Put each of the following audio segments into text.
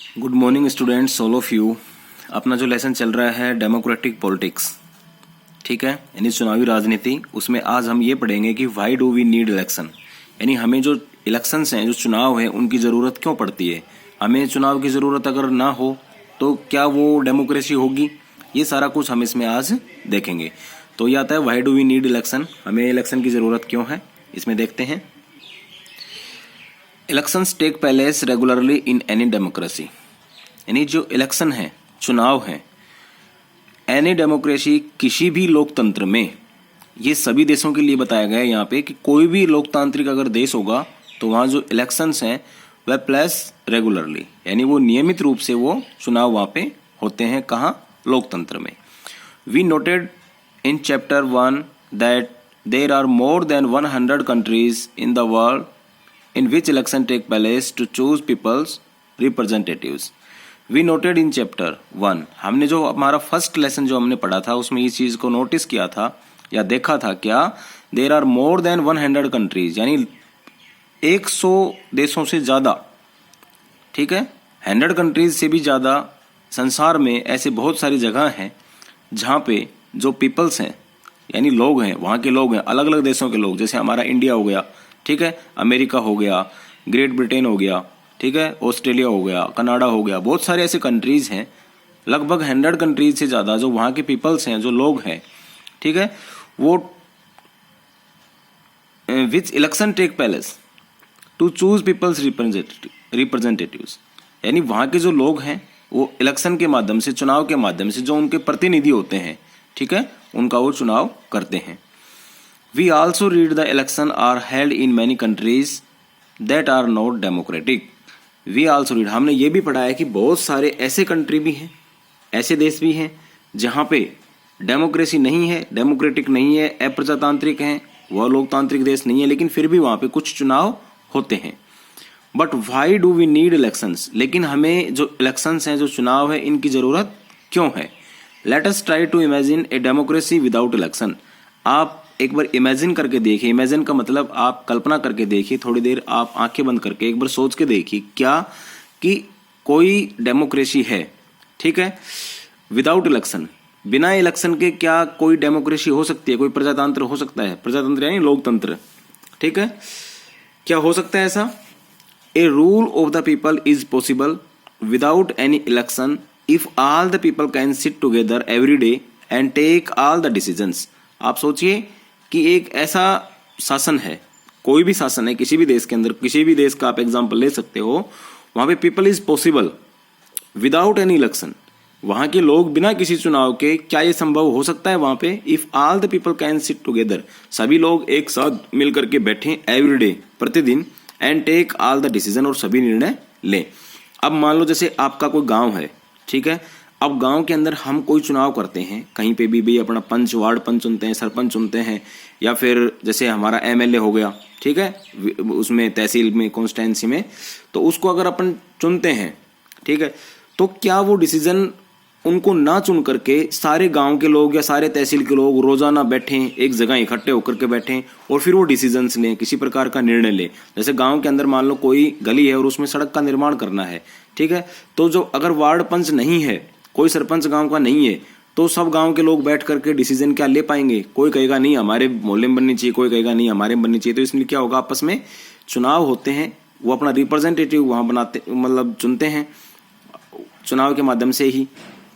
Good morning students, all of you. अपना जो lesson चल रहा है डेमोक्रेटिक पॉलिटिक्स, ठीक है, यानी चुनावी राजनीति। उसमें आज हम ये पढ़ेंगे कि why do we need election, यानी हमें जो इलेक्शंस हैं, जो चुनाव है, उनकी ज़रूरत क्यों पड़ती है। हमें चुनाव की ज़रूरत अगर ना हो तो क्या वो डेमोक्रेसी होगी। ये सारा कुछ हम इसमें आज देखेंगे। तो ये आता है why do we need election, हमें इलेक्शन की ज़रूरत क्यों है, इसमें देखते हैं। Elections take place regularly in any democracy, यानी जो इलेक्शन है, चुनाव है, एनी डेमोक्रेसी, किसी भी लोकतंत्र में, ये सभी देशों के लिए बताया गया है यहाँ पे कि कोई भी लोकतांत्रिक अगर देश होगा तो वहाँ जो इलेक्शंस हैं वह प्लेस रेगुलरली, यानी वो नियमित रूप से वो चुनाव वहाँ पे होते हैं। कहाँ? लोकतंत्र में। We noted in chapter 1 that there are more than 100 countries in the world in which election take place to choose people's representatives. We noted in chapter 1, हमने जो हमारा फर्स्ट लेसन जो हमने पढ़ा था उसमें इस चीज़ को नोटिस किया था या देखा था क्या, there are more than 100 countries, यानी 100 देशों से ज़्यादा, ठीक है, 100 कंट्रीज से भी ज़्यादा संसार में ऐसे बहुत सारी जगह हैं जहाँ पे जो पीपल्स हैं, यानी लोग हैं, वहाँ के लोग हैं, अलग अलग देशों के लोग, जैसे हमारा इंडिया हो गया, ठीक है, अमेरिका हो गया, ग्रेट ब्रिटेन हो गया, ठीक है, ऑस्ट्रेलिया हो गया, कनाडा हो गया, बहुत सारे ऐसे कंट्रीज हैं, लगभग 100 कंट्रीज से ज़्यादा जो वहाँ के पीपल्स हैं, जो लोग हैं, ठीक है, वो which election take place to choose people's representatives, यानी वहाँ के जो लोग हैं वो इलेक्शन के माध्यम से, चुनाव के माध्यम से जो उनके प्रतिनिधि होते हैं, ठीक है, उनका वो चुनाव करते हैं। We also read the election are held in many countries that are not democratic. We also read, हमने ये भी पढ़ा है कि बहुत सारे ऐसे कंट्री भी हैं, ऐसे देश भी हैं जहाँ पे डेमोक्रेसी नहीं है, डेमोक्रेटिक नहीं है, अप्रजातांत्रिक हैं, वह लोकतांत्रिक देश नहीं है, लेकिन फिर भी वहाँ पे कुछ चुनाव होते हैं। But why do we need elections, लेकिन हमें जो इलेक्शंस हैं, जो चुनाव है, इनकी ज़रूरत क्यों है। Let us try to imagine a democracy without election. आप एक बार इमेजिन करके देखिए, इमेजिन का मतलब आप कल्पना करके देखिए, थोड़ी देर आप आंखें बंद करके एक बार सोच के देखिए क्या कि कोई डेमोक्रेसी है, ठीक है, विदाउट इलेक्शन, बिना इलेक्शन के क्या कोई डेमोक्रेसी हो सकती है, कोई प्रजातंत्र हो सकता है, प्रजातंत्र यानी लोकतंत्र, ठीक है, क्या हो सकता है ऐसा। A rule of the people is possible without any election if all the people can sit together every day and take all the decisions. आप सोचिए कि एक ऐसा शासन है, कोई भी शासन है किसी भी देश के अंदर, किसी भी देश का आप एग्जांपल ले सकते हो, वहां पे people is possible without any election, वहां के लोग बिना किसी चुनाव के, क्या ये संभव हो सकता है वहां पे। If all the people can sit together, सभी लोग एक साथ मिलकर के बैठे एवरी डे, प्रतिदिन, and take all the decision, और सभी निर्णय लें। अब मान लो जैसे आपका कोई गांव है, ठीक है, अब गांव के अंदर हम कोई चुनाव करते हैं, कहीं पे भी अपना पंच, वार्ड पंच चुनते हैं, सरपंच चुनते हैं, या फिर जैसे हमारा एमएलए हो गया, ठीक है, उसमें तहसील में, कॉन्स्टिट्यूंसी में, तो उसको अगर अपन चुनते हैं, ठीक है, तो क्या वो डिसीजन उनको ना चुन करके सारे गांव के लोग या सारे तहसील के लोग रोजाना बैठें, एक जगह इकट्ठे होकर के बैठें और फिर वो डिसीजंस लें, किसी प्रकार का निर्णय लें। जैसे गांव के अंदर मान लो कोई गली है और उसमें सड़क का निर्माण करना है, ठीक है, तो जो अगर वार्ड पंच नहीं है, कोई सरपंच गांव का नहीं है, तो सब गांव के लोग बैठ करके डिसीजन क्या ले पाएंगे। कोई कहेगा नहीं हमारे मोहल्ले में बननी चाहिए, कोई कहेगा नहीं हमारे में बननी चाहिए। तो इसलिए क्या होगा, आपस में चुनाव होते हैं, वो अपना रिप्रेजेंटेटिव वहां बनाते, मतलब चुनते हैं चुनाव के माध्यम से ही,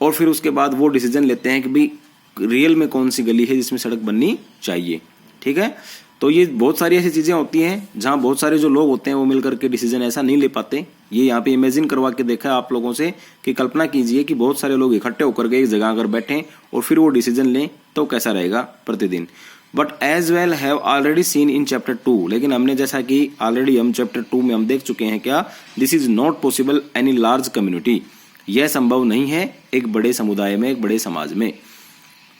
और फिर उसके बाद वो डिसीजन लेते हैं कि भाई रियल में कौन सी गली है जिसमें सड़क बननी चाहिए, ठीक है। तो ये बहुत सारी ऐसी चीजें होती हैं जहां बहुत सारे जो लोग होते हैं वो मिलकर के डिसीजन ऐसा नहीं ले पाते। ये यहाँ पे इमेजिन करवा के देखा है आप लोगों से कि कल्पना कीजिए कि बहुत सारे लोग इकट्ठे होकर के एक जगह अगर बैठें और फिर वो डिसीजन लें तो कैसा रहेगा प्रतिदिन। But as we'll have already seen in chapter 2, लेकिन हमने जैसा कि ऑलरेडी हम चैप्टर 2 में हम देख चुके हैं क्या, this is not possible any large community, यह संभव नहीं है एक बड़े समुदाय में, एक बड़े समाज में।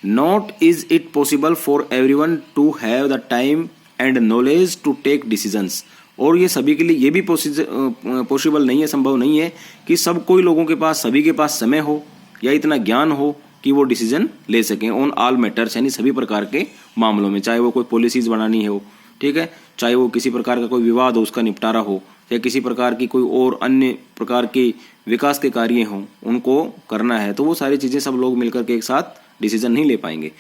Not is it possible for everyone to have the time and knowledge to take decisions, और ये सभी के लिए ये भी पॉसिबल नहीं है, संभव नहीं है कि सब कोई लोगों के पास, सभी के पास समय हो या इतना ज्ञान हो कि वो डिसीजन ले सकें ऑन ऑल मैटर्स, यानी सभी प्रकार के मामलों में, चाहे वो कोई पॉलिसीज बनानी हो, ठीक है, चाहे वो किसी प्रकार का कोई विवाद हो उसका निपटारा हो, या किसी प्रकार की कोई और अन्य प्रकार के विकास के कार्य हों उनको करना है, तो वो सारी चीज़ें सब लोग मिलकर के एक साथ डिसीजन नहीं ले पाएंगे।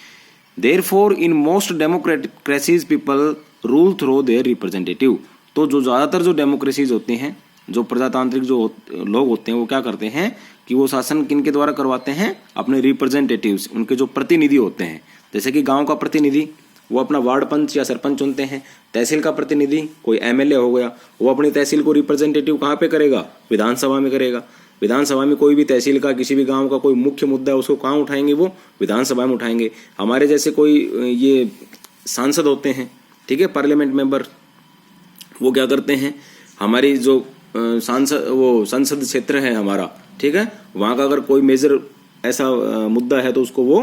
Therefore in most democracies people rule through their representative. तो जो ज़्यादातर जो डेमोक्रेसीज होते हैं, जो प्रजातांत्रिक जो लोग होते हैं, वो क्या करते हैं कि वो शासन किनके द्वारा करवाते हैं, अपने रिप्रेजेंटेटिव्स, उनके जो प्रतिनिधि होते हैं। जैसे कि गांव का प्रतिनिधि वो अपना वार्ड पंच या सरपंच चुनते हैं, तहसील का प्रतिनिधि कोई एमएलए हो गया, वो अपनी तहसील को रिप्रेजेंटेटिव कहाँ पे करेगा, विधानसभा में करेगा। विधानसभा में कोई भी तहसील का किसी भी गांव का कोई मुख्य मुद्दा है उसको कहाँ उठाएंगे, वो विधानसभा में उठाएंगे। हमारे जैसे कोई ये सांसद होते हैं, ठीक है, पार्लियामेंट मेंबर, वो क्या करते हैं, हमारी जो सांसद वो संसद क्षेत्र है हमारा, ठीक है, वहाँ का अगर कोई मेजर ऐसा मुद्दा है तो उसको वो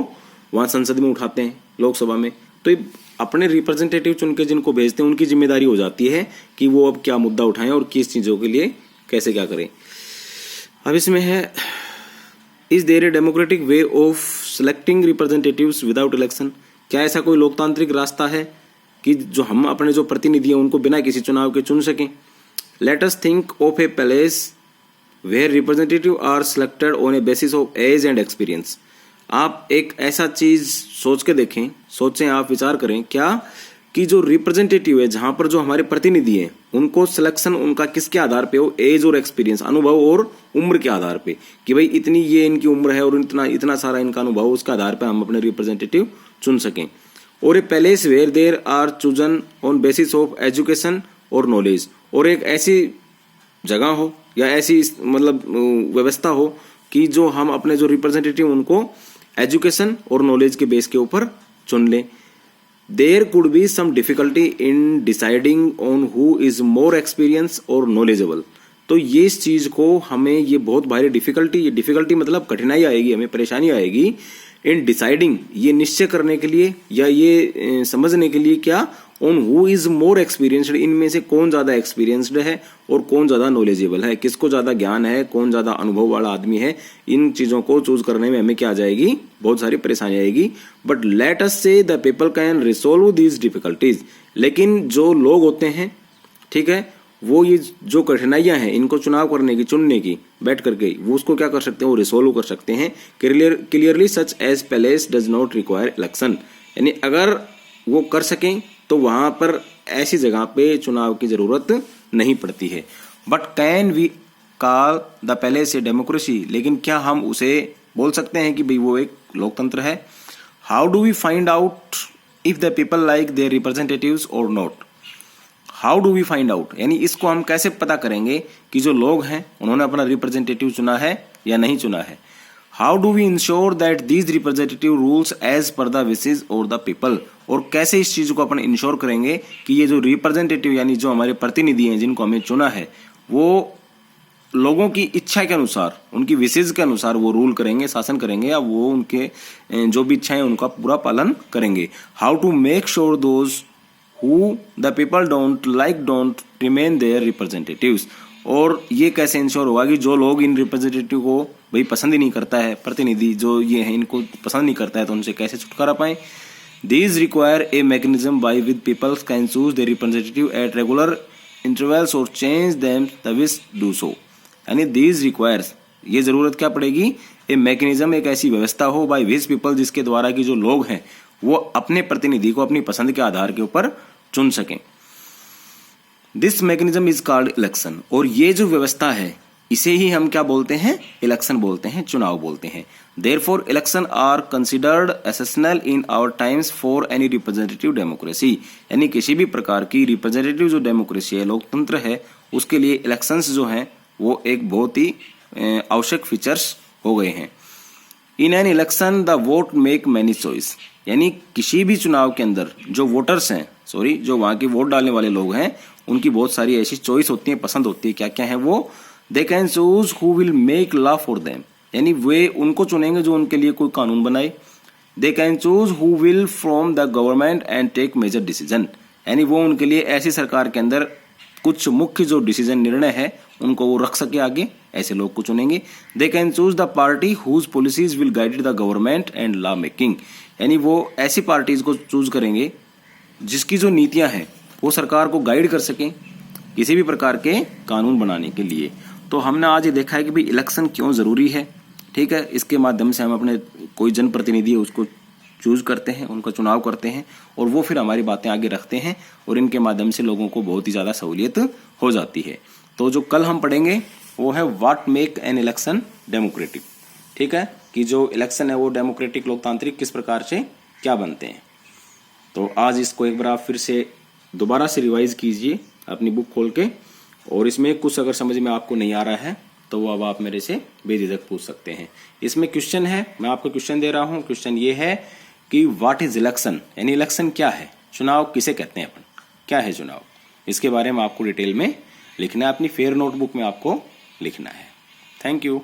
वहाँ संसद में उठाते हैं, लोकसभा में। तो अपने रिप्रेजेंटेटिव चुन के जिनको भेजते हैं उनकी जिम्मेदारी हो जाती है कि वो अब क्या मुद्दा उठाएं और किस चीज़ों के लिए कैसे क्या करें। अब इसमें है, is there a democratic way of selecting representatives without election. क्या ऐसा कोई लोकतांत्रिक रास्ता है कि जो हम अपने जो प्रतिनिधि हैं उनको बिना किसी चुनाव के चुन सकें। Let us think of a place where representative are selected on a basis of age and experience. आप एक ऐसा चीज सोच के देखें, सोचें, आप विचार करें क्या कि जो रिप्रेजेंटेटिव है, जहां पर जो हमारे प्रतिनिधि हैं, उनको सिलेक्शन उनका किसके आधार पे हो, एज और एक्सपीरियंस, अनुभव और उम्र के आधार पे, कि भाई इतनी ये इनकी उम्र है और इतना सारा इनका अनुभव, उसके आधार पे हम अपने रिप्रेजेंटेटिव चुन सकें। और a place where there are chosen on basis of education और नॉलेज। और एक ऐसी जगह हो या ऐसी मतलब व्यवस्था हो कि जो हम अपने जो रिप्रेजेंटेटिव उनको एजुकेशन और नॉलेज के बेस के ऊपर चुन लें। There could be some difficulty in deciding on who is more experience और नॉलेजेबल। तो ये इस चीज को हमें ये बहुत भारी डिफिकल्टी मतलब कठिनाई आएगी, हमें परेशानी आएगी इन डिसाइडिंग, ये निश्चय करने के लिए या ये समझने के लिए क्या, on who is more experienced, इनमें से कौन ज्यादा एक्सपीरियंस्ड है और कौन ज्यादा नॉलेजेबल है, किसको ज्यादा ज्ञान है, कौन ज्यादा अनुभव वाला आदमी है। इन चीजों को चूज करने में हमें क्या आ जाएगी, बहुत सारी परेशानी आएगी। बट लेट अस से the people can resolve these difficulties. लेकिन जो लोग होते हैं, ठीक है, वो ये जो कठिनाइयां हैं इनको चुनाव करने की, चुनने की, बैठ करके वो उसको क्या कर सकते हैं, वो रिसोल्व कर सकते हैं clearly such as palace does not require election. यानी अगर वो कर सकें तो वहां पर ऐसी जगह पे चुनाव की जरूरत नहीं पड़ती है। But can we call the palace a democracy. लेकिन क्या हम उसे बोल सकते हैं कि भाई वो एक लोकतंत्र है। How do we find out if the people like their representatives और not. How do we find out, यानी इसको हम कैसे पता करेंगे कि जो लोग हैं उन्होंने अपना रिप्रेजेंटेटिव चुना है या नहीं चुना है। How do we ensure that these representative rules as per the wishes और द पीपल। और कैसे इस चीज को अपन इंश्योर करेंगे कि ये जो रिप्रेजेंटेटिव यानी जो हमारे प्रतिनिधि हैं जिनको हमें चुना है, वो लोगों की इच्छा के अनुसार, उनकी विशेज के अनुसार वो रूल करेंगे, शासन करेंगे, या वो उनके जो भी इच्छाएं उनका पूरा पालन करेंगे। How to make sure those who the people don't like don't remain their representatives। और ये कैसे इंश्योर होगा कि जो लोग इन रिप्रेजेंटेटिव को भाई पसंद ही नहीं करता है, प्रतिनिधि जो ये है इनको पसंद नहीं करता है, तो उनसे कैसे छुटकारा पाए। These require a mechanism by which people can choose their representative at regular intervals or change them the wish do so। यानी these requires, ये जरूरत क्या पड़ेगी, ए मैकेनिज्म, एक ऐसी व्यवस्था हो बाय विच पीपल, जिसके द्वारा कि जो लोग हैं वो अपने प्रतिनिधि को अपनी पसंद के आधार के ऊपर चुन सकें। This mechanism is called election. और ये जो व्यवस्था है इसे ही हम क्या बोलते हैं, इलेक्शन बोलते हैं, चुनाव बोलते हैं। Therefore election are considered essential in our times for any representative democracy. यानी किसी भी प्रकार की रिप्रेजेंटेटिव जो डेमोक्रेसी है, लोकतंत्र है, उसके लिए इलेक्शंस जो हैं वो एक बहुत ही आवश्यक फीचर्स हो गए हैं। In an election the vote make many choice. यानी किसी भी चुनाव के अंदर जो वोटर्स हैं, जो वहां के वोट डालने वाले लोग हैं, उनकी बहुत सारी ऐसी चॉइस होती है, पसंद होती है। क्या क्या है वो, दे can choose who will make law for them. यानी वे उनको चुनेंगे जो उनके लिए कोई कानून बनाए। They can choose who will from the government and take major decision. यानी वो उनके लिए ऐसी सरकार के अंदर कुछ मुख्य जो डिसीजन, निर्णय है, उनको वो रख सके आगे, ऐसे लोग को चुनेंगे। They can choose the party whose policies will guide the government and law making. यानी वो ऐसी पार्टीज को चूज करेंगे जिसकी जो नीतियां हैं वो सरकार को गाइड कर सकें, किसी भी प्रकार के कानून बनाने के लिए। तो हमने आज ये देखा है कि भाई इलेक्शन क्यों जरूरी है, ठीक है। इसके माध्यम से हम अपने कोई जनप्रतिनिधि है उसको चूज करते हैं, उनका चुनाव करते हैं और वो फिर हमारी बातें आगे रखते हैं और इनके माध्यम से लोगों को बहुत ही ज्यादा सहूलियत हो जाती है। तो जो कल हम पढ़ेंगे वो है what make an election democratic, ठीक है, कि जो इलेक्शन है वो डेमोक्रेटिक लोकतांत्रिक किस प्रकार से क्या बनते हैं। तो आज इसको एक बार आप फिर से दोबारा से रिवाइज कीजिए अपनी बुक खोल के, और इसमें कुछ अगर समझ में आपको नहीं आ रहा है तो वो अब आप मेरे से बेझिझक पूछ सकते हैं। इसमें क्वेश्चन है, मैं आपको क्वेश्चन दे रहा हूं। क्वेश्चन ये है कि व्हाट इज इलेक्शन, यानी इलेक्शन क्या है, चुनाव किसे कहते हैं अपन, क्या है चुनाव, इसके बारे में आपको डिटेल में लिखना है, अपनी फेयर नोटबुक में आपको लिखना है। Thank you.